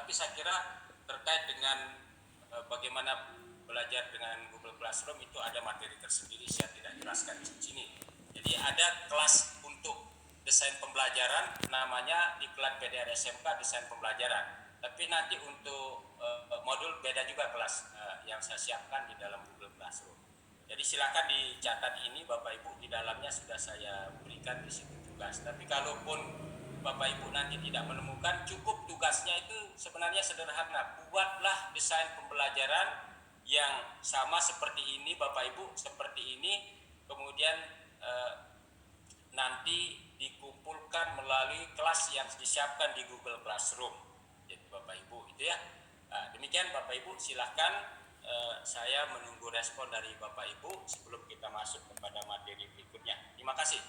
Tapi saya kira terkait dengan bagaimana belajar dengan Google Classroom itu ada materi tersendiri, saya tidak jelaskan di sini. Jadi ada kelas untuk desain pembelajaran, namanya Diklat PDR SMK desain pembelajaran. Tapi nanti untuk modul beda juga kelas yang saya siapkan di dalam Google Classroom. Jadi silakan dicatat ini Bapak Ibu, di dalamnya sudah saya berikan di situ tugas. Tapi kalaupun Bapak Ibu nanti tidak menemukan, cukup tugasnya itu sebenarnya sederhana. Buatlah desain pembelajaran yang sama seperti ini Bapak Ibu, seperti ini, kemudian nanti dikumpulkan melalui kelas yang disiapkan di Google Classroom. Jadi Bapak Ibu itu ya. Demikian Bapak Ibu, silahkan saya menunggu respon dari Bapak Ibu sebelum kita masuk kepada materi berikutnya. Terima kasih.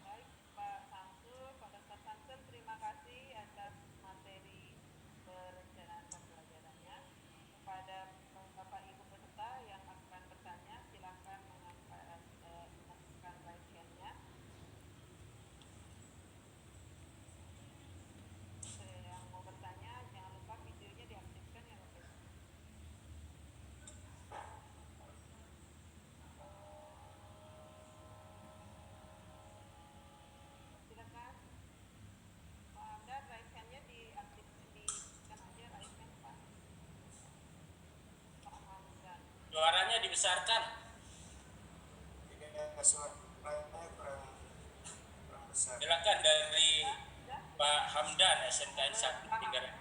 Baik, Pak Samsul, Pak Dr. Samsul, terima kasih atas materi perencanaan pembelajarannya. Kepada Bapak Ibu peserta yang akan bertanya, silakan mengaktifkan raise hand-nya. Yang mau bertanya, jangan lupa videonya diaktifkan ya Bapak Ibu. Silakan Pak Hamdan, raise hand-nya diaktifkan aja raise hand Pak. Pak Hamdan. Suaranya dibesarkan. Suaranya kurang besar. Silakan dari Pak Hamdan SNKN 1 Tinggaran.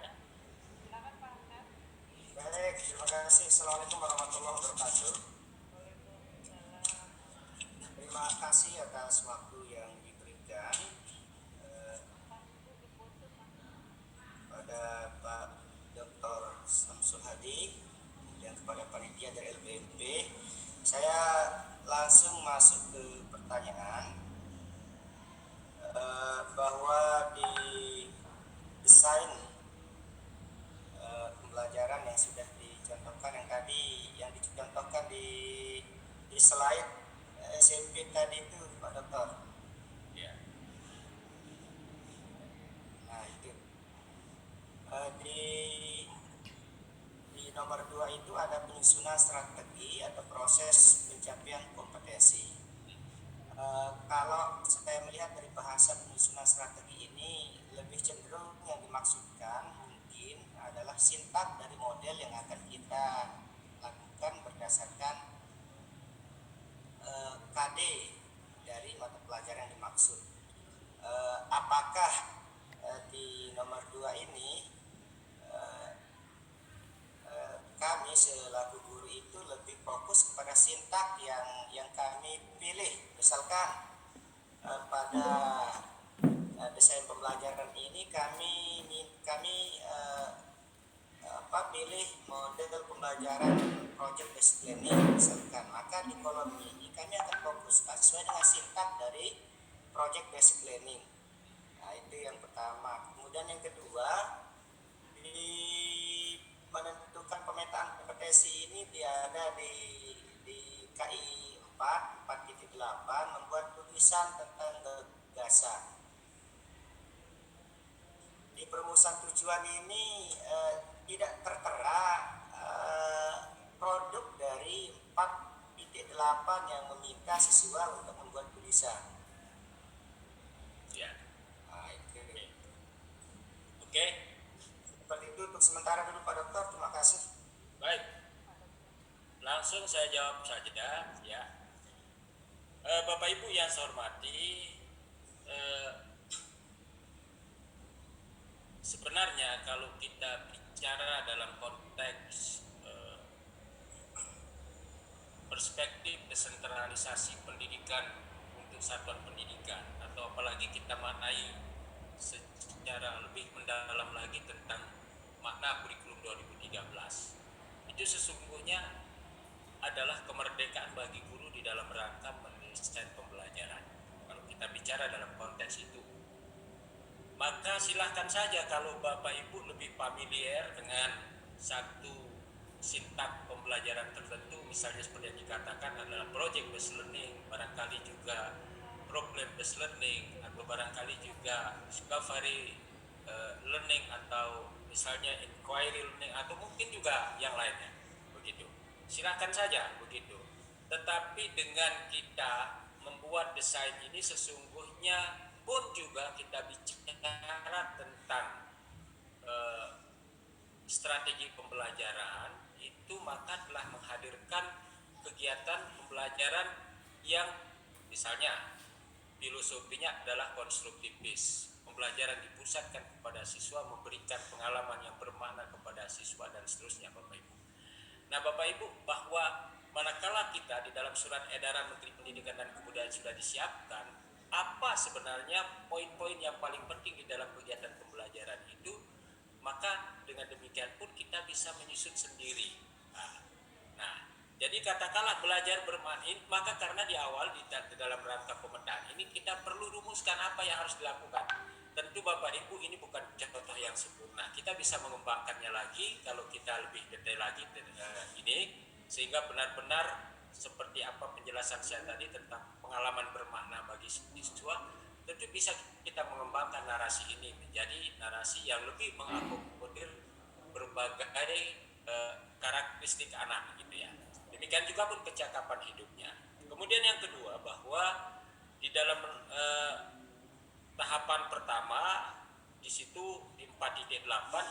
Silakan Pak Hamdan. Baik, terima kasih. Assalamualaikum warahmatullahi wabarakatuh. Waalaikumsalam. Terima kasih atas waktu yang diberikan pada Pak Dr. Samsul Hadi dan kepada panitia dari LBMP. Saya langsung masuk ke pertanyaan bahwa di desain pembelajaran yang sudah dicontohkan yang dicontohkan di slide SMP tadi itu Pak Dokter. Ya. Nah itu di nomor 2 itu ada penyusunan strategi atau proses pencapaian kompetensi. Kalau saya melihat dari bahasa penyusunan strategi ini, lebih cenderung yang dimaksudkan mungkin adalah sintak dari model yang akan kita lakukan berdasarkan KD dari mata pelajaran yang dimaksud. Apakah di nomor 2 ini kami selaku guru itu lebih fokus kepada sintak yang kami pilih. Misalkan pada desain pembelajaran ini kami pilih model pembelajaran project based learning misalkan, maka di kolom ini kami akan fokus sesuai dengan sintak dari project based learning. Nah itu yang pertama. Kemudian yang kedua, di menentukan pemetaan kompetensi ini ada di KI 4.8 membuat tulisan tentang gagasan. Di perumusan tujuan ini tidak tertera produk dari 4.8 yang meminta siswa untuk membuat tulisan. Ya. Nah, itu. Oke. Seperti itu untuk sementara dulu Pak Dokter, terima kasih. Baik. Langsung saya jawab saja ya. Bapak Ibu yang saya hormati, sebenarnya kalau kita bicara dalam konteks perspektif desentralisasi pendidikan untuk satuan pendidikan, atau apalagi kita maknai secara lebih mendalam lagi tentang makna kurikulum 2013, itu sesungguhnya adalah kemerdekaan bagi guru di dalam rangka mendesain pembelajaran. Kalau kita bicara dalam konteks itu, maka silahkan saja kalau Bapak Ibu lebih familiar dengan satu sintak pembelajaran tertentu, misalnya seperti yang dikatakan adalah project based learning, barangkali juga problem based learning, atau barangkali juga discovery learning atau misalnya inquiry learning atau mungkin juga yang lainnya begitu. Silakan saja begitu. Tetapi dengan kita membuat desain ini sesungguhnya pun juga kita bicara tentang strategi pembelajaran itu, maka telah menghadirkan kegiatan pembelajaran yang misalnya filosofinya adalah konstruktivis. Pembelajaran dipusatkan kepada siswa, memberikan pengalaman yang bermakna kepada siswa dan seterusnya, Bapak Ibu. Nah, Bapak Ibu, bahwa manakala kita di dalam surat edaran Menteri Pendidikan dan Kebudayaan sudah disiapkan apa sebenarnya poin-poin yang paling penting di dalam kegiatan pembelajaran itu, maka dengan demikian pun kita bisa menyusun sendiri. Nah, jadi katakanlah belajar bermain, maka karena di awal di dalam rangka pemetaan ini kita perlu rumuskan apa yang harus dilakukan. Tentu Bapak Ibu ini bukan contoh yang sempurna. Kita bisa mengembangkannya lagi kalau kita lebih detail lagi ini, sehingga benar-benar seperti apa penjelasan saya tadi tentang pengalaman bermakna bagi siswa, tentu bisa kita mengembangkan narasi ini menjadi narasi yang lebih mengakomodir berbagai karakteristik anak gitu ya. Demikian juga pun kecakapan hidupnya. Kemudian yang kedua, bahwa di dalam tahapan pertama di situ di 4.8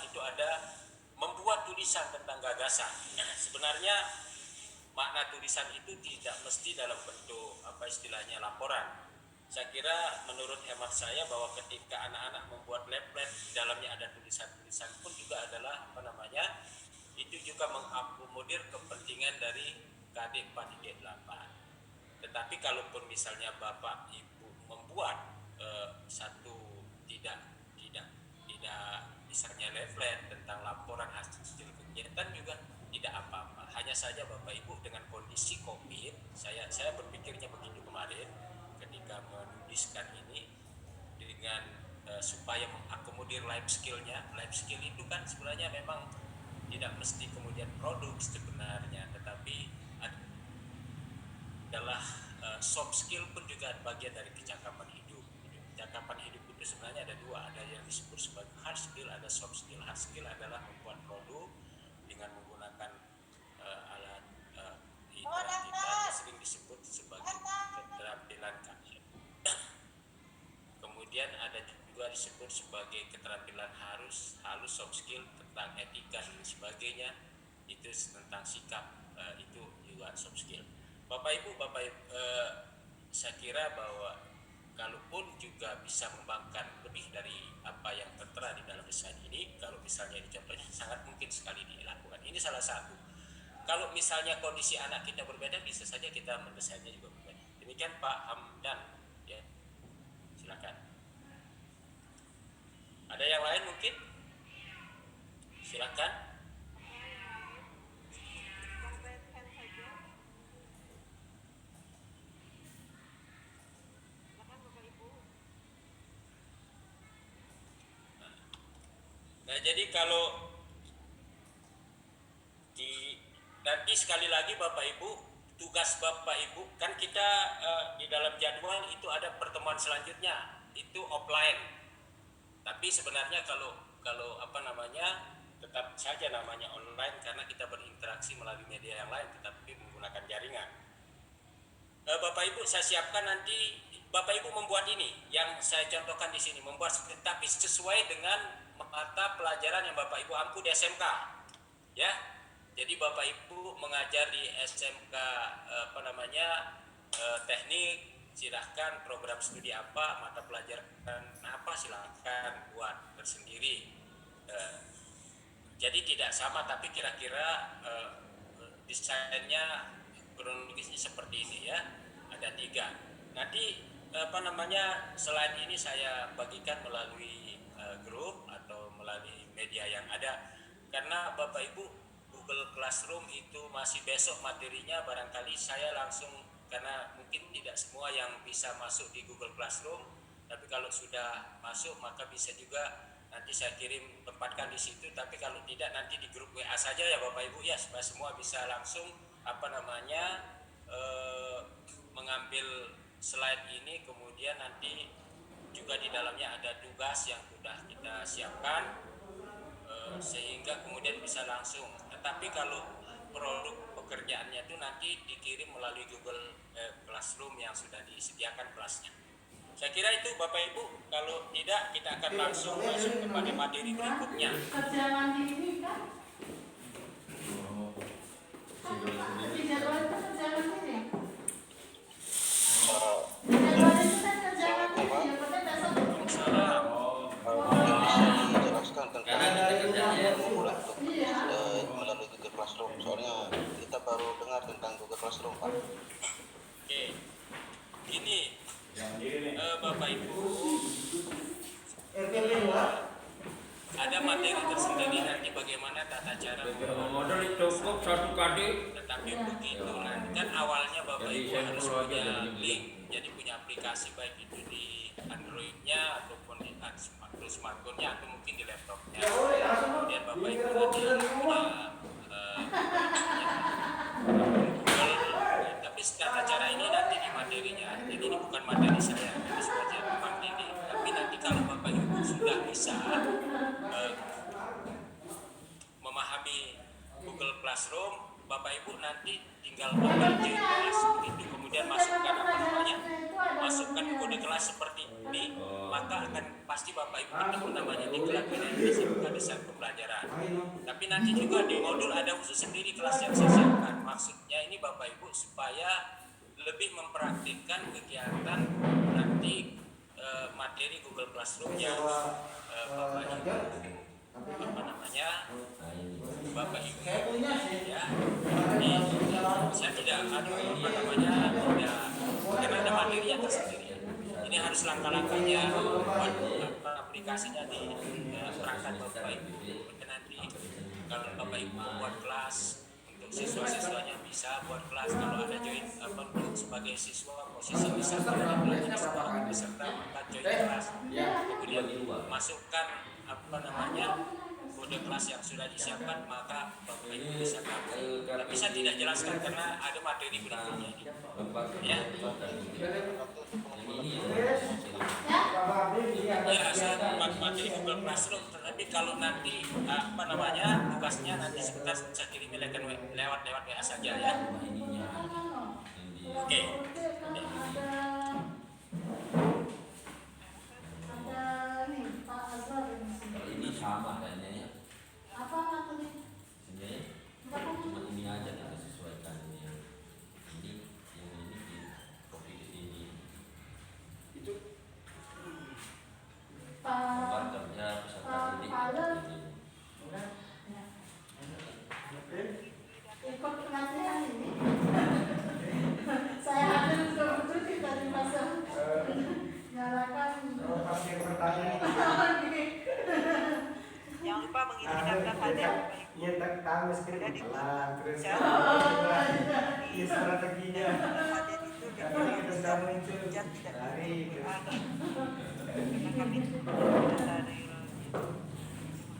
itu ada membuat tulisan tentang gagasan. Nah, sebenarnya makna tulisan itu tidak mesti dalam bentuk apa istilahnya laporan. Saya kira menurut hemat saya bahwa ketika anak-anak membuat pamflet di dalamnya ada tulisan-tulisan pun juga adalah apa namanya, itu juga mengakomodir kepentingan dari KD 4.8. Tetapi kalaupun misalnya Bapak Ibu membuat satu tidak misalnya leaflet tentang laporan hasil kegiatan juga tidak apa-apa. Hanya saja Bapak Ibu dengan kondisi COVID, saya berpikirnya begitu kemarin ketika menuliskan ini dengan supaya mengakomodir life skill-nya. Life skill itu kan sebenarnya memang tidak mesti kemudian produk sebenarnya, tetapi adalah soft skill pun juga bagian dari kecakapan hidup. Kecakapan hidup itu sebenarnya ada dua, ada yang disebut sebagai hard skill, ada soft skill. Hard skill adalah membuat produk dengan menggunakan alat hiburan kita yang sering disebut sebagai keterampilan KM. Kemudian ada juga disebut sebagai keterampilan halus soft skill tentang etika dan sebagainya, itu tentang sikap, itu juga soft skill. Bapak Ibu, saya kira bahwa kalaupun juga bisa mengembangkan lebih dari apa yang tertera di dalam desain ini, kalau misalnya contohnya sangat mungkin sekali dilakukan. Ini salah satu. Kalau misalnya kondisi anak kita berbeda, bisa saja kita mendesainnya juga berbeda. Demikian Pak Hamdan, ya. Silakan. Ada yang lain mungkin? Silakan. Nah, jadi kalau nanti sekali lagi Bapak Ibu, tugas Bapak Ibu kan kita di dalam jadwal itu ada pertemuan selanjutnya itu offline. Tapi sebenarnya kalau apa namanya, tetap saja namanya online karena kita berinteraksi melalui media yang lain tetapi menggunakan jaringan. Bapak Ibu, saya siapkan nanti Bapak Ibu membuat ini yang saya contohkan di sini, membuat tapi sesuai dengan mata pelajaran yang Bapak Ibu ampu di SMK, ya. Jadi Bapak Ibu mengajar di SMK teknik, silahkan program studi apa, mata pelajaran apa, silahkan buat tersendiri. Jadi tidak sama, tapi kira-kira desainnya kronologisnya seperti ini ya, ada 3. Nanti selain ini saya bagikan melalui grup atau melalui media yang ada, karena Bapak Ibu Google Classroom itu masih besok materinya, barangkali saya langsung, karena mungkin tidak semua yang bisa masuk di Google Classroom, tapi kalau sudah masuk maka bisa juga nanti saya kirim, tempatkan di situ. Tapi kalau tidak nanti di grup WA saja ya Bapak Ibu ya, supaya semua bisa langsung mengambil slide ini, kemudian nanti juga di dalamnya ada tugas yang sudah kita siapkan, sehingga kemudian bisa langsung. Tetapi kalau produk pekerjaannya itu nanti dikirim melalui Google Classroom yang sudah disediakan kelasnya. Saya kira itu Bapak Ibu. Kalau tidak, kita akan langsung masuk kepada materi berikutnya. Kerja mandiri ini kan? Di jadwal itu kerja mandiri ya? Di jadwal itu kan kerja mandiri ya, benar besok. Salam. Jelaskan tentang memulai untuk melalui Google Classroom. Soalnya kita baru dengar tentang Google Classroom, Pak. Oke, ini Bapak Ibu, ada materi tersendiri nanti bagaimana tata cara modal cukup satu kali. tetapi begitu nanti kan awalnya Bapak Ibu harus punya link, jadi punya aplikasi baik itu di Android-nya ataupun di smartphone-nya atau mungkin di laptopnya. Kemudian Bapak Ibu nanti punya Google, tapi tata cara ini nanti di materinya. Jadi ini bukan materi saya, ini sebagai materi. Tapi nanti kalau Bapak Ibu sudah bisa memahami Google Classroom, Bapak Ibu nanti tinggal Bapak kelas begitu, kemudian masukkan masukkan kode kelas seperti ini, maka akan pasti Bapak Ibu ketemu namanya di kelas desain pembelajaran. Tapi nanti juga di modul ada khusus sendiri kelas yang saya siapkan. Maksudnya ini Bapak Ibu supaya lebih mempraktikkan kegiatan nanti materi Google Classroom yang Bapak Ibu Bapak Ibu ya. Ini saya tidak tidak karena ada materi yang tersendiri. Ini harus langkah-langkahnya buat aplikasinya di perangkat Bapak Ibu. Nanti kalau Bapak Ibu buat kelas untuk siswa-siswanya bisa buat kelas, kalau ada join untuk sebagai siswa posisi bisa belajar sebagai peserta maka join kelas, kemudian masukkan kode kelas yang sudah disiapkan, maka Bapak Ibu bisa gabung. Tapi saya tidak jelaskan karena ada materi berikutnya ini. Ya. Ya, saya buat materi Google Classroom. Tapi kalau nanti tugasnya nanti sebentar saya kirim lewat WA saja ya. Oke. Ini sama kayaknya ya. Apa materi? Sebenarnya cuma ini aja kita sesuaikan ini di copy ke sini. Itu gambar kerja peserta didik ini. Ikut pelatihan ini. Saya hadir betul-betul tidak dipasang. Nyalakan. Pasti pertanyaan. Jangan lupa mengisi daftar hadir. Iya, tahu skrip terus iya strateginya. Hadir itu Karena kita sudah muncul tidak dari karena kami dari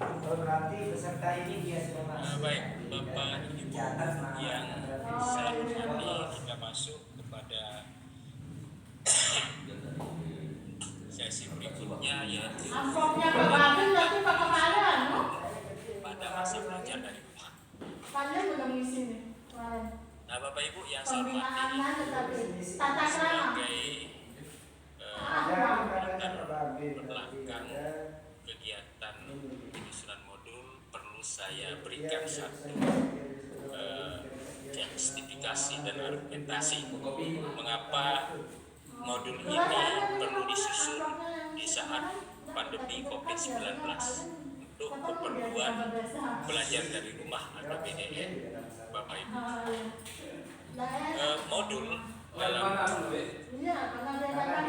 berarti peserta ini dia sudah masuk. Baik, Bapak Ibu yang saya hormati, kita masuk kepada sesi berikutnya yaitu Amplopnya kemarin tapi Pak kemarin, no? pada masa belajar dari rumah. Kalian udah ngisi nih kemarin. Nah, Bapak Ibu yang saya Pembinaan hormati, tetapi tata krama. sebagai latar belakang kegiatan penyusunan modul perlu saya berikan satu justifikasi dan argumentasi mengapa modul ini perlu disusun di saat pandemi COVID-19 untuk keperluan belajar dari rumah atau BDR. Bapak Ibu, modul dalam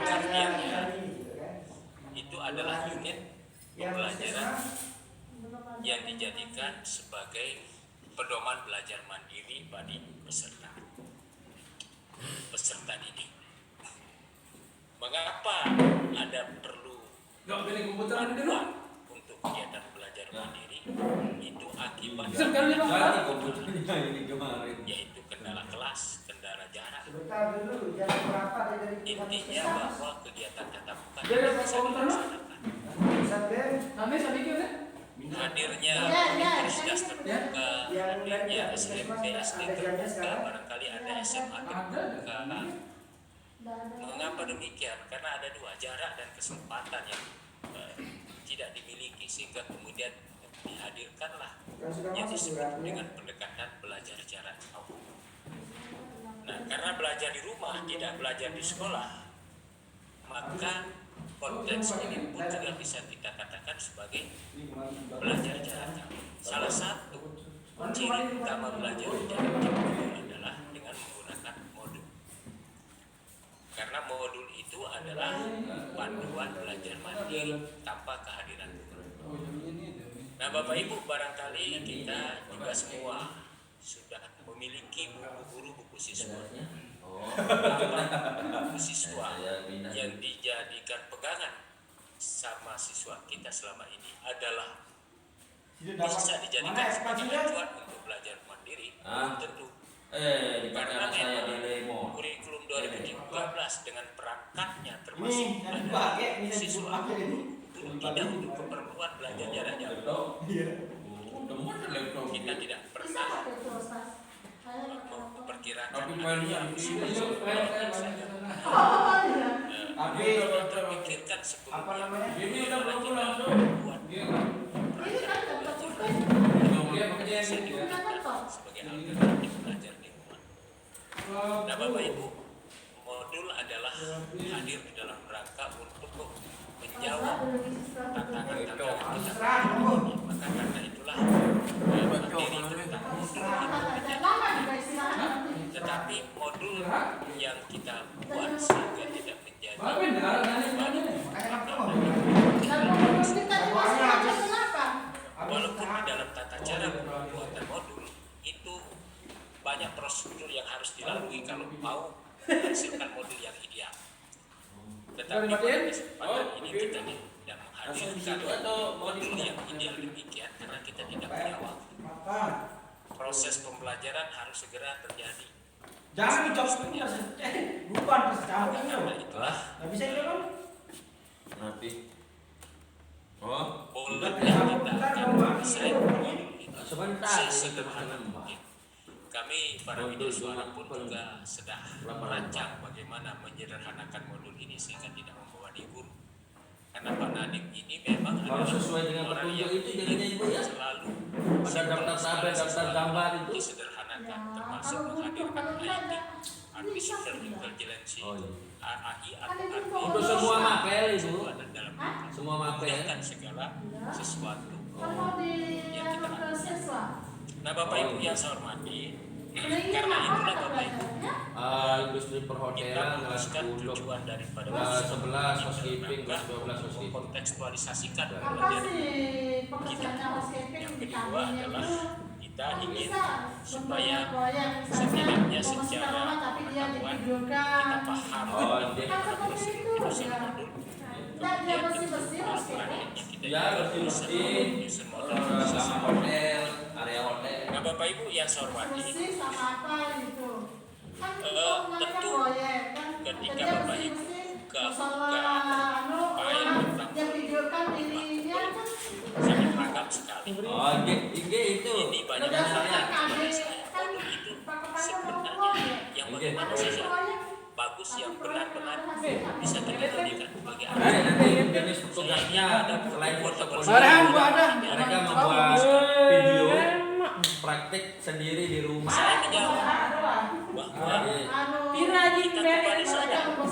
artiannya itu adalah unit pembelajaran yang dijadikan sebagai pedoman belajar mandiri bagi peserta didik. Mengapa ada perlu bantuan untuk kegiatan belajar mandiri itu akibat Ganti komputernya ini kemarin. yaitu kendala kelas, kendala jarak. Sebentar dulu, jangan berapa dari Intinya bahwa kegiatan tatap muka Dia ada bisa komputer, Mas? dilaksanakan. Sampai Hadirnya Ya, universitas terbuka, hadirnya SMP, SD terbuka, barangkali ada SMA terbuka. Mengapa demikian? Karena ada dua, jarak dan kesempatan yang tidak dimiliki, sehingga kemudian dihadirkanlah yang disebut dengan pendekatan belajar jarak jauh. Nah, karena belajar di rumah, tidak belajar di sekolah, maka konteks ini pun juga bisa kita katakan sebagai belajar jarak jauh. Salah satu ciri utama belajar jarak jauh itu adalah dengan menggunakan modul. Karena modul itu adalah panduan belajar mandiri tanpa kehadiran guru. Nah, Bapak Ibu, barangkali kita juga semua sudah memiliki buku guru, buku siswa. Buku siswa yang dijadikan pegangan sama siswa kita selama ini adalah bisa dijadikan sebagai acuan untuk belajar mandiri. Belum tentu. Karena Saya di memang Lemon. kurikulum 2013 dengan perangkatnya termasuk ada siswa itu tidak untuk keperluan belajar jarak jauh. Kita tidak pernah memperkirakan Tapi mainnya di sini tapi terpikirkan sebelumnya ini udah bagus langsung. Ini kan dapat pulpen. Dia bekerja bisa yang digunakan sebagai alternatif belajar di rumah. Nah, Bapak Ibu, modul adalah hadir di dalam rangka untuk menjawab tantangan-tantangan kita. Maka karena itulah materi tentang modul itu menjadi. Tetapi modul yang kita buat sehingga tidak menjadi walaupun di dalam tata cara pembuatan modul itu banyak prosedur yang harus dilalui kalau mau menghasilkan modul yang ideal. Tetapi pada kesempatan ini kita tidak menghadirkan modul yang ideal demikian karena kita tidak punya waktu. Proses pembelajaran harus segera terjadi. Jangan dicoba bukan Karena itulah Nggak bisa itu kan? nanti. Oh, boleh kita akan mendesain modul itu sebentar. sesederhana mungkin. Kami para widyaswara pun juga sedang merancang bagaimana menyederhanakan modul ini sehingga tidak membebani guru. Karena Pak Nadiem ini memang Kalau adalah sesuai dengan orang petunjuk yang itu jadinya Ibu ya. selalu Ada daftar tabel, daftar gambar itu. disederhanakan, termasuk menghadirkan IT, artificial intelligence, Oh, iya. AI atau Untuk semua mapel itu. ada dalam Semua mapel. memudahkan segala sesuatu. Kalau di siswa, Nah, Bapak Ibu yang saya hormati, ini karena apa itulah kata Bapak Ibu belajarnya? Industri kita perhotelan kelas memutuskan 10, tujuan daripada kelas 11 kita housekeeping, kelas 12 untuk housekeeping. mengkontekstualisasikan Apa pembelajaran sih pekerjaannya housekeeping yang di kedua kantinnya adalah itu? kita Kan ingin bisa supaya proyek setidaknya misalnya mau secara rumah tapi dia pengetahuan ditidukan. kita paham Oh, dia Kan seperti itu prosedur ya. modul. Nah, dia bersih-bersih housekeeping. Kita Ya, bersih-bersih. menyusun modul Sama hotel, area hotel. Nah, Bapak Ibu yang saya hormati, Bersih sama apa gitu. Kan itu namanya tentu proyek kan. ketika Dia Bapak Ibu bersih-bersih, buka masalah file orang tentang yang videokan dirinya kan. sangat ragam sekali. Oh, IG itu. Ini banyak Berdasarkan hal yang KD saya kan modul itu pakai sebenarnya yang bagaimana saja proyek. bagus yang benar-benar bisa dikembalikan sebagai Nah, alat. nanti jenis tugasnya selain portofolio, mereka membuat video praktik sendiri di rumah. Saya menjawab bahwa Jadi, kita kembali saja apa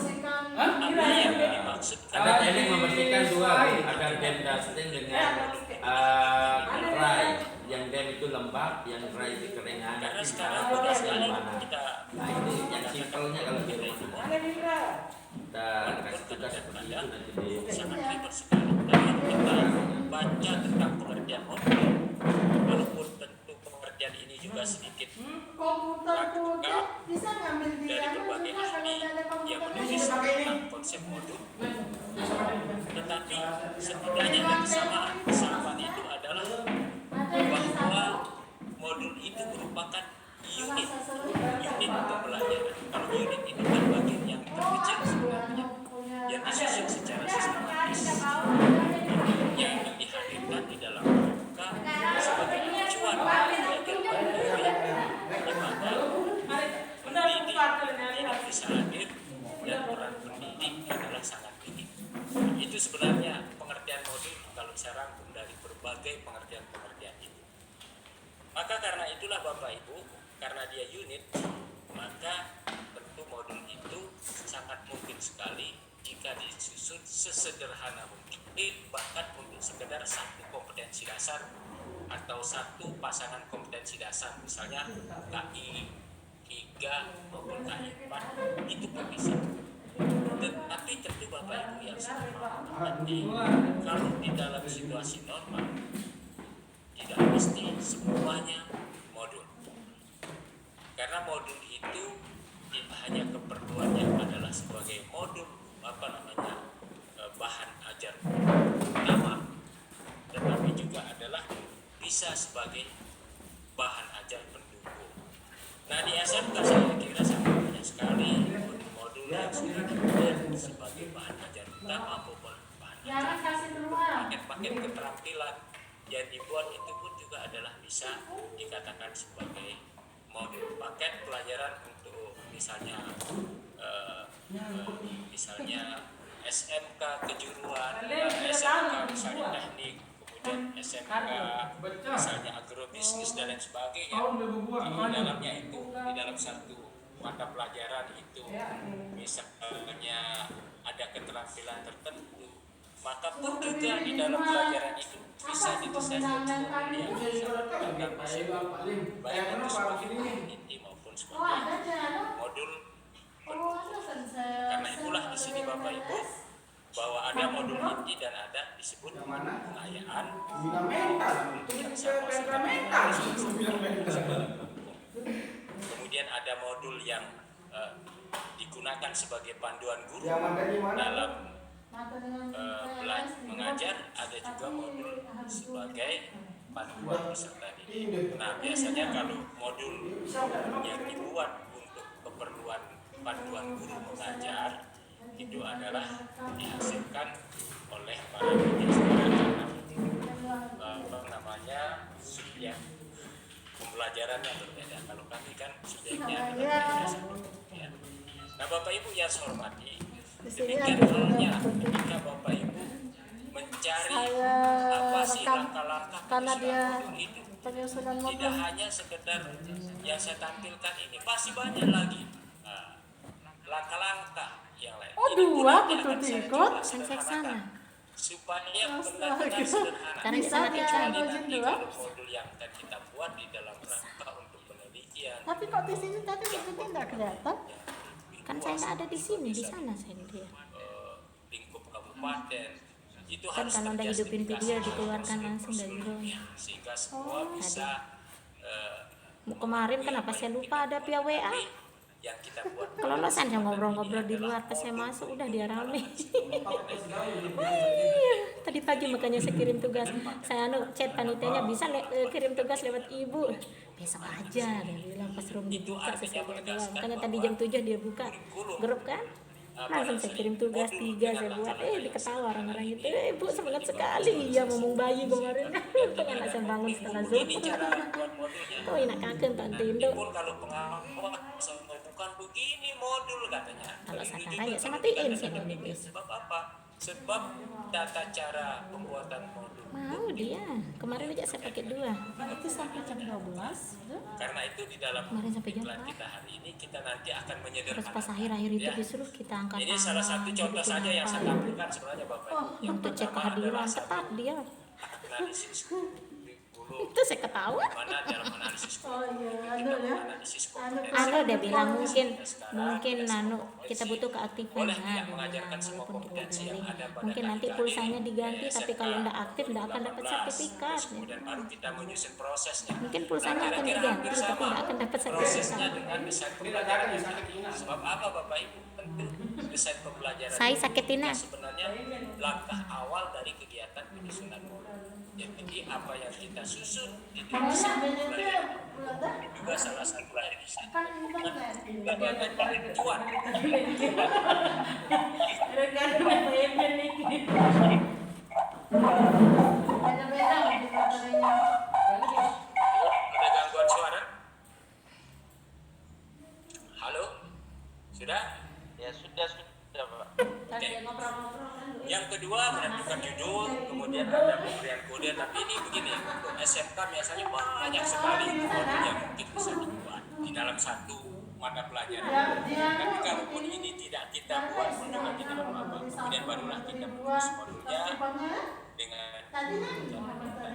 yang dimaksudkan ada teknik membersihkan dua, ada dam dusting dengan dry. Yang dam itu lembab, yang dry itu keringan. karena sekarang mudah sekali kita Nah, ini yang simpelnya kalau di rumah. Kita kasih tugas seperti itu nanti di sangat ribet sekali. Dan kita baca tentang pengertian modul, walaupun tentu pengertian ini juga sedikit Komputer putih bisa ngambil dia dari berbagai ahli yang menulis tentang konsep modul, tetapi setidaknya ada kesamaan itu adalah merupakan unit pembelajaran. Kalau unit itu kan bagian yang terkecil sebenarnya, yang disusun secara sistematis, yang dihadirkan di dalam muka sebagai acuan belajar mandiri, di mana pendidik tidak bisa hadir dan peran pendidik adalah sangat minim. Itu sebenarnya pengertian modul kalau saya rangkum dari berbagai pengertian-pengertian itu. Maka karena itulah Bapak Ibu, karena dia unit, maka tentu modul itu sangat mungkin sekali jika disusun sesederhana mungkin, bahkan untuk sekedar satu kompetensi dasar atau satu pasangan kompetensi dasar, misalnya KI 3 maupun KI 4, itu pun bisa. Tetapi tentu Bapak Ibu yang sangat mengerti, kalau di dalam situasi normal tidak mesti semuanya modul, karena modul itu hanya keperluannya adalah sebagai modul bahan ajar utama, tetapi juga adalah bisa sebagai bahan ajar pendukung. Nah di SMK saya kira sangat banyak sekali modul yang sudah diberikan sebagai bahan ajar utama maupun bahan ajar paket-paket keterampilan yang dibuat itu pun juga adalah bisa dikatakan sebagai modul paket pelajaran untuk misalnya SMK kejuruan, SMK misalnya teknik, kemudian SMK misalnya agrobisnis dan lain sebagainya. Di dalamnya itu di dalam satu mata pelajaran itu misalnya ada keterampilan tertentu, maka pun juga di dalam pelajaran itu bisa didesain modul yang sangat baik itu sebagai inti maupun sebagai modul pendukung. Karena itulah di sini Bapak Ibu bahwa ada modul inti dan ada disebut pengayaan yang sama. Kemudian ada modul yang digunakan sebagai panduan guru dalam mengajar, ada juga modul sebagai panduan peserta didik. Nah biasanya kalau modul yang dibuat untuk keperluan panduan guru mengajar itu adalah dihasilkan oleh para pengajar karena subjek pembelajaran yang berbeda. Kalau kami kan subjeknya adalah satu. Ya. Nah Bapak Ibu yang saya hormati, demikian halnya ketika Bapak Ibu mencari apa sih langkah-langkah penyusunan itu, tidak hanya sekedar yang saya tampilkan ini, masih banyak lagi langkah-langkah yang lain. Oh Ini pun dua nanti betul akan saya ikut coba sederhanakan supaya benar-benar sederhana. Karena sana Kecuali bicara nanti kalau modul yang akan kita buat di dalam rangka untuk penelitian. tapi kok di sini tadi ikutin nggak kelihatan? Kan saya nggak ada di sini, di sana saya dia. Lingkup kabupaten itu Kan harus kalau udah hidupin video terjustifikasi dikeluarkan langsung dari prosedur-prosedurnya, sehingga semua bisa Kemarin kenapa saya lupa ada via WA? yang kita buat. Kalau lo saya ngobrol-ngobrol di luar pas saya masuk udah dia rame. Tadi pagi makanya saya kirim tugas. Saya chat panitianya bisa kirim tugas lewat ibu. Besok aja dia bilang pas room dibuka saya bilang. Makanya tadi jam 7 dia buka grup kan. Langsung saya kirim tugas 3 saya buat. Diketawa orang-orang itu. Bu semangat sekali ya ngomong bayi kemarin. Anak saya bangun setengah Zoom. Ini cara buat modulnya. Oh enak kakek Tante Indo. Pun kalau pengawas bukan begini modul katanya. Kalau sekarang ya saya matiin sih ini. Sebab apa? Sebab tata cara pembuatan modul. Mau dia. Kemarin aja saya pakai 2. Itu sampai jam 12. Karena itu di dalam Kemarin sampai jam iklan 4. kita hari ini kita nanti akan Terus menyederhanakan. pas akhir-akhir itu Ya. disuruh kita angkat Ini salah satu contoh saja yang saya tampilkan sebenarnya Bapak. Yang untuk cek pertama kehadiran adalah ketat dia. analisis kurikulum. Itu saya ketawa. Mana dalam analisis Oh iya, kita anu ya. analisis Anu dia bilang mungkin sekarang nanu kita butuh keaktifan. boleh Nah, tidak dia mengajarkan bilang, semua walaupun kita kompetensi yang daring. ada pada Mungkin nanti KIKI, pulsanya diganti tapi SMK kalau tidak aktif tidak akan dapat 18, sertifikat. terus kemudian baru kita menyusun prosesnya. Mungkin pulsanya Nah, akan kira-kira diganti hampir tapi sama tidak akan dapat prosesnya sertifikat. dengan desain pembelajaran kita. Sebab apa Bapak Ibu? Tentu desain pembelajaran Saya itu sakitin, juga Nak. sebenarnya langkah awal dari kegiatan penyusunan modul. Jadi apa yang kita susun itu bisa pembelajaran juga salah satu lahir di sana. Bagaimana penentuan Rekan Eben nih. Beda-beda indikatornya. ada gangguan suara? Halo, sudah? Ya sudah Pak. Tadi ngobrol-ngobrol kan. Yang kedua menentukan judul, kemudian ada pemberian kode. Tapi ini begini, untuk SMK biasanya banyak sekali kode yang mungkin bisa dibuat di dalam satu mata pelajaran. Tapi kalaupun ini tidak kita buat modulnya di dalam apa, kemudian barulah kita menulis modulnya dengan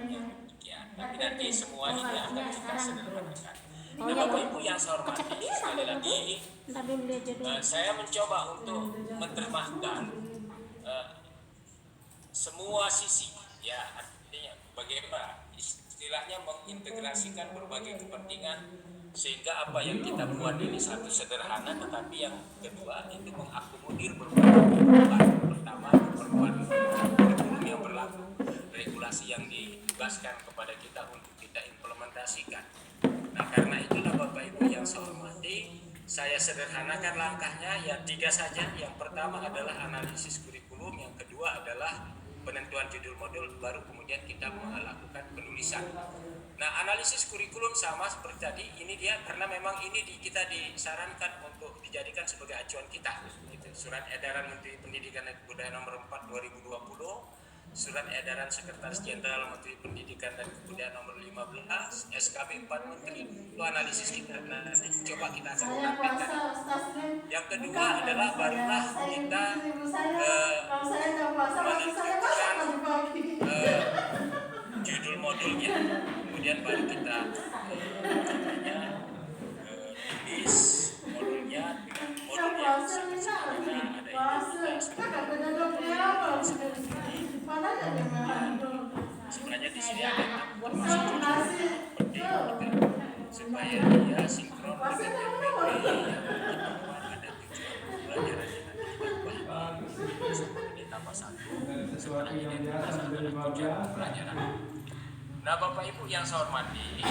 yang demikian. Tapi nanti semua ini akan kita sederhanakan. Nah, Bapak Ibu yang saya hormati, sekali lagi Ntar dulu dia jadi. saya mencoba untuk menerjemahkan semua sisi, ya artinya bagaimana istilahnya mengintegrasikan berbagai kepentingan sehingga apa yang kita buat ini satu sederhana, tetapi yang kedua itu mengakomodir berbagai kebutuhan. Pertama keperluan kurikulum yang berlaku, regulasi yang ditugaskan kepada kita untuk kita implementasikan. Nah karena itulah Bapak Ibu yang saya hormati, saya sederhanakan langkahnya ya 3 saja. Yang pertama adalah analisis kurikulum, yang kedua adalah penentuan judul modul, baru kemudian kita melakukan penulisan. Nah analisis kurikulum sama seperti tadi, ini dia karena memang ini kita disarankan untuk dijadikan sebagai acuan kita. Gitu. Surat edaran Menteri Pendidikan dan Kebudayaan nomor 4 2020, Surat Edaran Sekretaris Jenderal Menteri Pendidikan dan Kebudayaan nomor 15, SKB 4 Menteri, itu analisis kita. Nah, nanti coba kita akan Saya menampilkan. puasa Ustaz Lim. Yang kedua adalah barulah kita Kalau saya nggak puasa, waktu saya masak pagi pagi. judul modulnya, kemudian baru kita tulis modulnya dengan modul yang sangat sederhana, ada identitas. Sebenarnya di sini ada informasi penting gitu, supaya dia sinkron dengan MPP yang kita buat, ada tujuan pembelajaran yang nanti kita pahami. Seperti tambah 1 sebenarnya identitas adalah tujuan pembelajaran. Nah Bapak Ibu yang saya hormati,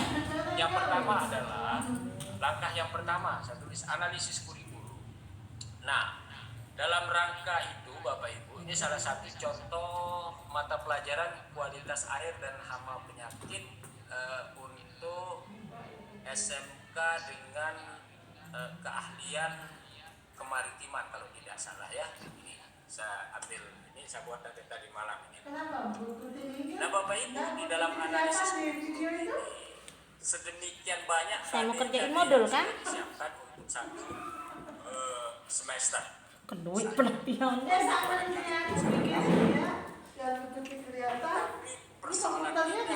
yang pertama adalah langkah yang pertama saya tulis analisis kurikulum. Nah dalam rangka itu Bapak Ibu, ini salah satu contoh mata pelajaran kualitas air dan hama penyakit untuk SMK dengan keahlian kemaritiman kalau tidak salah ya. Ini saya ambil, ini saya buat tadi malam ini. Kenapa buku ini? Nah Bapak Ibu di dalam analisis ini sedemikian banyak Saya mau kali kerjain yang modul, kan? disiapkan untuk satu semester. Keduit pelatihan. Ya sama ini yang begini ya, yang begitu kelihatan. Tapi persoalan kita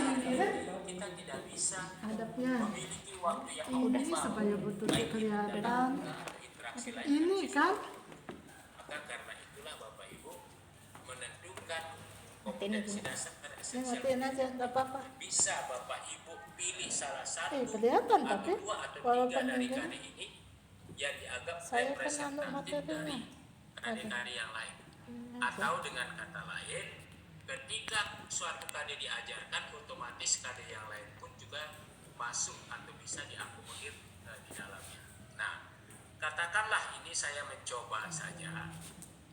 kita tidak bisa Hadapnya. memiliki waktu yang Ini optimal. supaya betul Baik kelihatan. interaksi lain Ini dengan kan maka karena itulah Bapak Ibu menentukan Nanti ini kompetensi gini. dasar ya esensial. matiin aja, nggak apa-apa. Bisa Bapak Ibu pilih salah satu Kelihatan atau tapi 2 atau 3 walaupun dari ini KD ini yang dianggap Saya kan anu representatif materinya. dari KD-KD yang lain. Atau dengan kata lain, ketika suatu KD diajarkan, otomatis KD yang lain pun juga masuk atau bisa diakomodir di dalamnya. Nah, katakanlah ini saya mencoba saja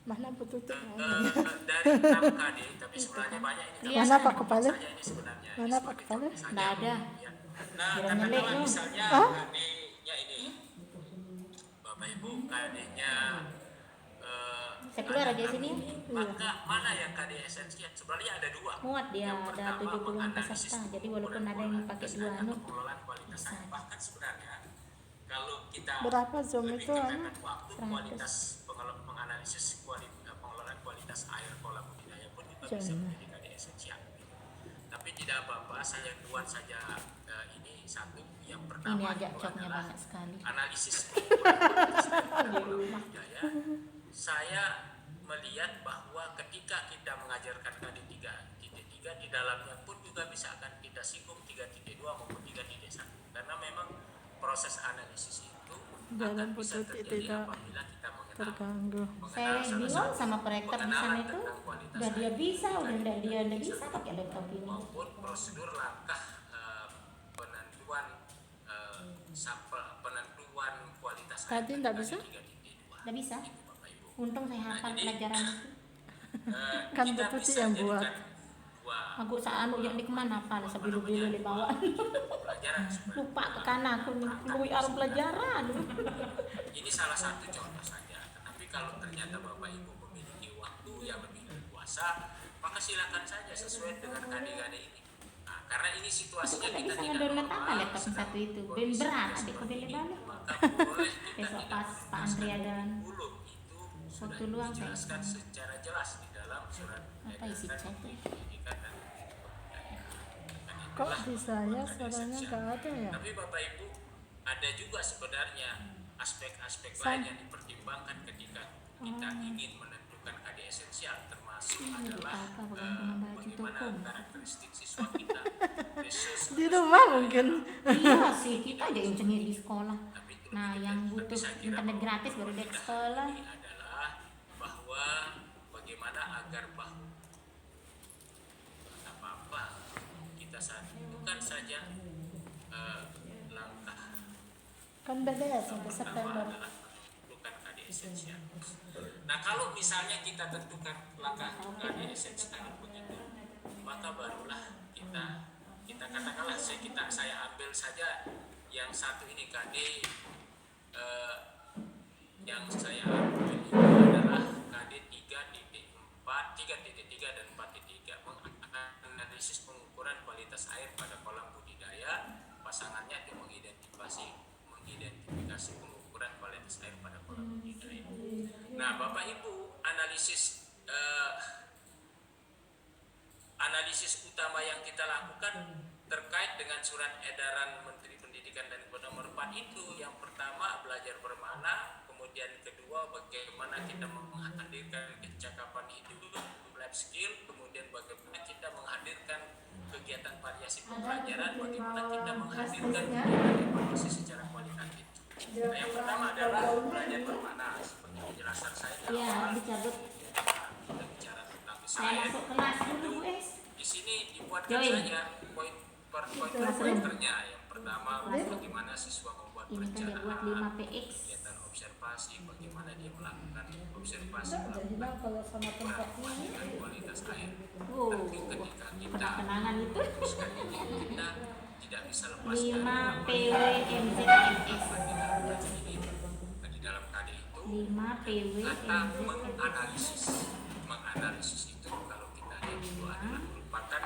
mana betul tuh? dari 6 KD, tapi sebenarnya banyak ini. Lihat. Mana Pak Kepala? Saja ini sebenarnya. Mana Ini Pak sebagai Kepala? contoh saja. Nggak ada. Ya. Nah, Kira katakanlah nyelek, misalnya Hah? KD-nya ini, Bapak Ibu, KD-nya Sekuler aja sini. maka mana yang KD esensial? Sebenarnya ada 2. Muat dia Yang ada pertama 70-an menganalisis peserta. Jadi walaupun ada yang pakai 2 anu. pengelolaan kualitas air. Bahkan sebenarnya kalau kita Berapa Zoom lebih itu, kepepet waktu, 100. kualitas menganalisis pengelolaan kualitas air kolam budidaya pun juga bisa Jangan. menjadi KD esensial. Tapi tidak apa-apa, saya buat saja ini satu. Yang Ini pertama aja itu coknya adalah banyak sekali. analisis kualitas air kolam budidaya. Saya melihat bahwa ketika kita mengajarkan KD 3.3 di dalamnya pun juga bisa akan kita singgung 3.2 maupun 3.1 karena memang proses analisis itu Dalam akan bisa bentuk terjadi tidak. apabila kita terganggu. Saya bingung sama proyektor di sana itu. Udah dia bisa, udah dia bisa pakai laptop ini. maupun prosedur langkah penentuan penentuan kualitas air Tadi nggak bisa? 3.2. Udah bisa. Itu Bapak Ibu. Untung saya hafal pelajaran itu. Kan Kita betul bisa sih yang buat. jadikan dua Aku saat yang di kemana apa sebilu-bilu di bawah. pelajaran seperti Lupa ke kanan aku nih, lui arah pelajaran. ini salah satu contoh saja. Tetapi kalau ternyata Bapak Ibu memiliki waktu yang lebih leluasa, maka silakan saja sesuai dengan KD-KD ini. Nah, karena ini situasinya Aku kita bisa tidak ngedownload apa normal, laptop sedang satu itu. Ben kondisi berat seperti adikku beli ini, balik. maka boleh kita Besok tidak pas Pak Andri ada belum itu sudah waktu luang saya dijelaskan bisa. secara jelas di dalam surat Apa isi edaran chat? pendidikan dan Kok itulah di saya KD suaranya esensial. nggak ada ya? Tapi Bapak Ibu ada juga sebenarnya aspek-aspek Sam- lain yang dipertimbangkan ketika kita ingin menentukan KD esensial, termasuk adalah apa, bukan kena baju bagaimana toko. karakteristik siswa kita. Khusus Di rumah mungkin. Iya sih, kita aja yang cengir di sekolah. tapi itu Nah, lebih yang dekat. Tapi butuh saya kira internet bahwa gratis baru dia ke sekolah. ini adalah bahwa bagaimana agar apa-apa kita saat itu bukan saja langkah Kan beda ya sampai pertama September. adalah menentukan KD esensial. Nah, kalau misalnya kita tentukan langkah KD esensial begitu, maka barulah kita katakanlah saya ambil saja yang satu ini KD yang saya ambil itu adalah KD 3.4, 3.3 dan 4.3, menganalisis pengukuran kualitas air pada kolam budidaya. Pasangannya itu mengidentifikasi pengukuran kualitas air pada kolam budidaya. Nah, Bapak Ibu, analisis utama yang kita lakukan terkait dengan surat edaran Menteri Pendidikan dan Kebudayaan nomor 4 itu, yang pertama belajar bermakna, kemudian kedua bagaimana kita menghadirkan kecakapan hidup, lab skill, kemudian bagaimana kita menghadirkan kegiatan variasi pembelajaran, bagaimana kita menghadirkan kegiatan evaluasi secara kualitatif. Nah, yang pertama adalah belajar bermakna, seperti penjelasan saya di Iya, awal. dicabut. Kita bicara tentang Saya desain. masuk kelas dulu, Bu Es. Di sini dibuatkan Join. saja poin-pointernya. Yang pertama, bagaimana siswa membuat Ini kan dia buat perencanaan, 5PX. kegiatan observasi, bagaimana dia melakukan observasi, Jadi bang kalau sama tempat ini melakukan kualitas air. Oh, Tentu ketika kita kenangan itu. memutuskan ini, kita tidak bisa lepaskan 5 PWMZMS. di dalam KD itu 5 kata PWMZMS. menganalisis itu kalau kita lihat itu adalah merupakan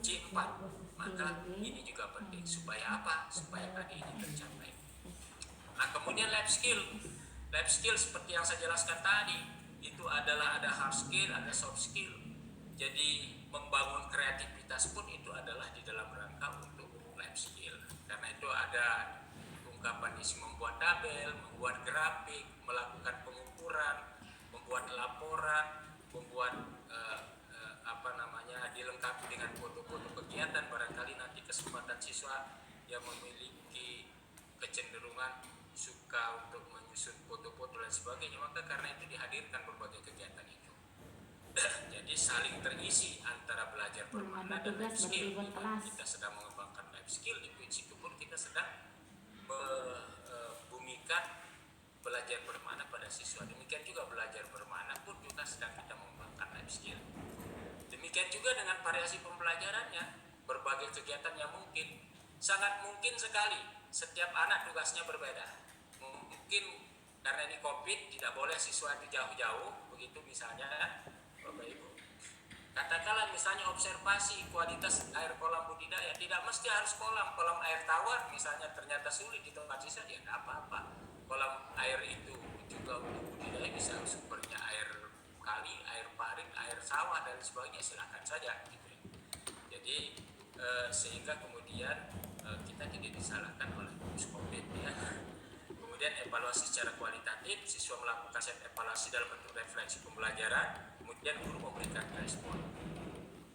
C4, maka ini juga penting supaya apa? Supaya KD ini tercapai. Nah, kemudian lab skill seperti yang saya jelaskan tadi, itu adalah ada hard skill, ada soft skill. Jadi membangun kreativitas pun itu adalah di dalam rangka untuk lab skill. Karena itu ada ungkapan isi membuat tabel, membuat grafik, melakukan pengukuran, membuat laporan, membuat dilengkapi dengan foto-foto kegiatan. Barangkali nanti kesempatan siswa yang memiliki kecenderungan suka untuk menyusun foto-foto dan sebagainya, maka karena itu dihadirkan berbagai kegiatan itu. Jadi saling terisi antara belajar bermakna dan life skill. Kita sedang mengembangkan life skill, di situ pun kita sedang membumikan belajar bermakna pada siswa. Demikian juga belajar bermakna pun juga sedang kita mengembangkan life skill. Demikian juga dengan variasi pembelajarannya, berbagai kegiatan yang mungkin, sangat mungkin sekali setiap anak tugasnya berbeda. Mungkin karena ini COVID tidak boleh siswa itu jauh-jauh, begitu misalnya Bapak Ibu. Katakanlah misalnya observasi kualitas air kolam budidaya, tidak mesti harus kolam air tawar misalnya ternyata sulit di tempat siswa, ya tidak apa-apa. Kolam air itu juga untuk budidaya bisa sumbernya air kali, air parit, air sawah dan sebagainya, silakan saja gitu ya. Jadi sehingga kemudian kita tidak disalahkan oleh gugus COVID ya. Kemudian evaluasi secara kualitatif, siswa melakukan set evaluasi dalam bentuk refleksi pembelajaran, kemudian guru memberikan respon.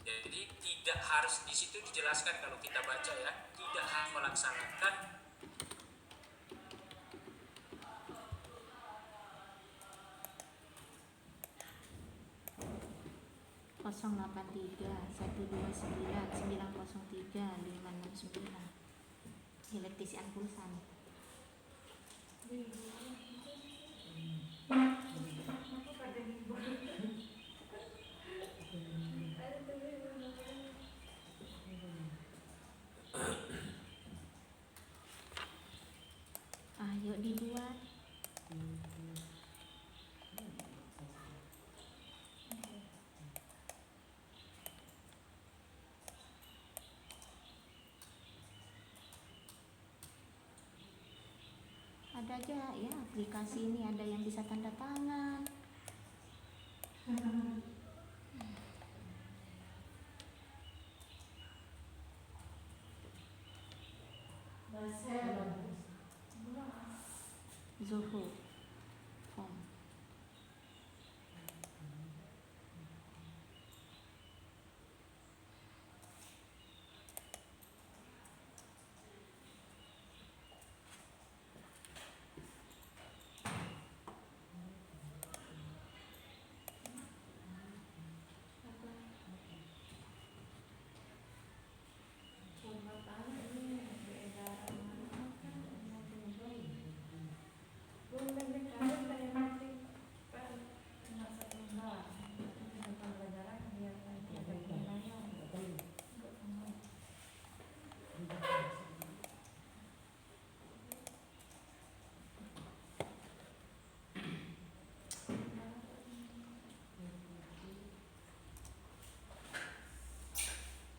Jadi tidak harus di situ dijelaskan kalau kita baca ya, tidak harus melaksanakan Elektisian pulsan. Ayo dibuat. Ada aja ya aplikasi ini, ada yang bisa tanda tangan. Zoho form.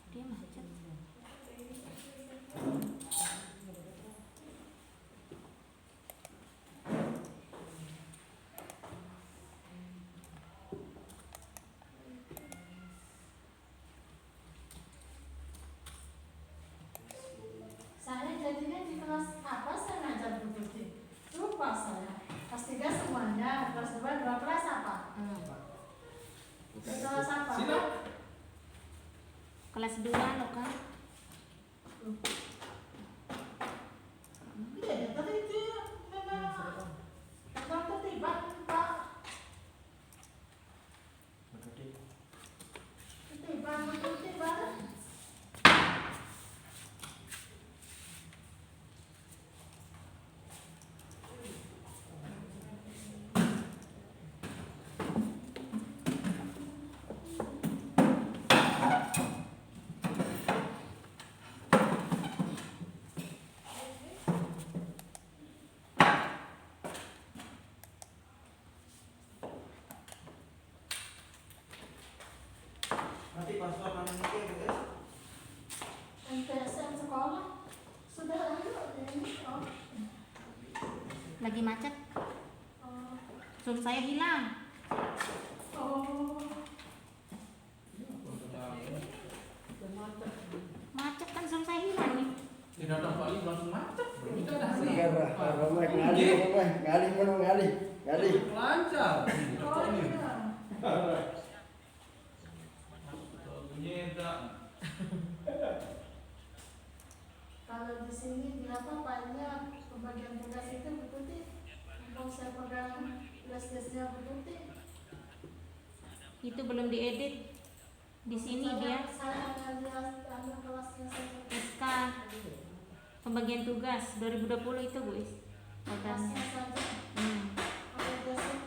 Dia macet. Saya jadinya di kelas apa saya ngajar Bu Tuti? Lupa saya. Kelas 3 semuanya, kelas 2 dua kelas apa? Di kelas apa? Kelas 2 loh kan. Iya, ya, tadi itu memang tentang ketiban Pak. Ketiban Bu Tuti bareng. Nanti password namanya guys. MTSN sekolah sudah ada ini. Oh. Lagi macet. Oh. Zoom saya hilang. Oh. Macet kan zoom saya hilang nih. Tidak ada kali langsung macet. Itu ada Ngali. lancar. Oh iya. Kalau di sini berapa banyak pembagian tugas itu Bu Tuti? Kalau saya pegang flash-flashnya Bu Tuti. Itu belum diedit. Di sini dia Saya hanya lihat kelasnya saja. SK pembagian tugas 2020 itu guys. Kelasnya saja. Kalau besok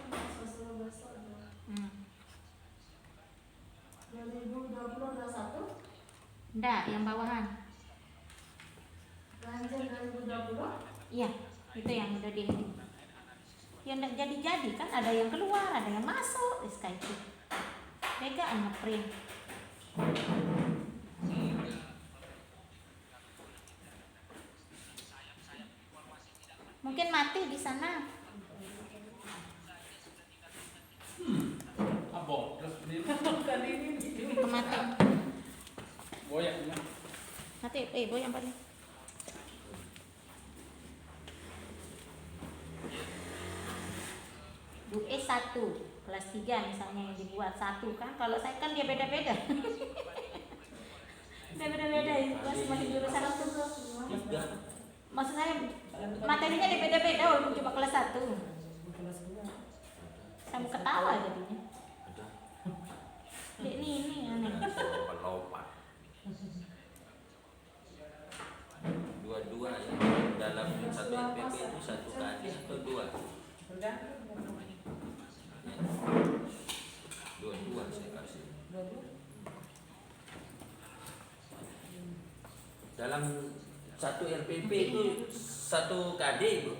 suruh besok. 2020-21 Enggak, yang bawahan. Ganjil 2020. Iya, itu yang udah diedit. Yang enggak jadi-jadi kan, ada yang keluar, ada yang masuk SK itu. Pegang ngeprint. Mungkin mati di sana. Abang, terus ini Itu mati. goyaknya. Mati, boyang balik. UE 1 kelas 3 misalnya yang dibuat 1 kan, kalau saya kan dia beda-beda. Dia beda-beda masih jurusan itu. Maksud saya materinya dia beda-beda walaupun cuma kelas 1. Saya mau ketawa jadinya. Ini Dua-dua saya kasih. Dalam satu RPP itu satu KD, Bu.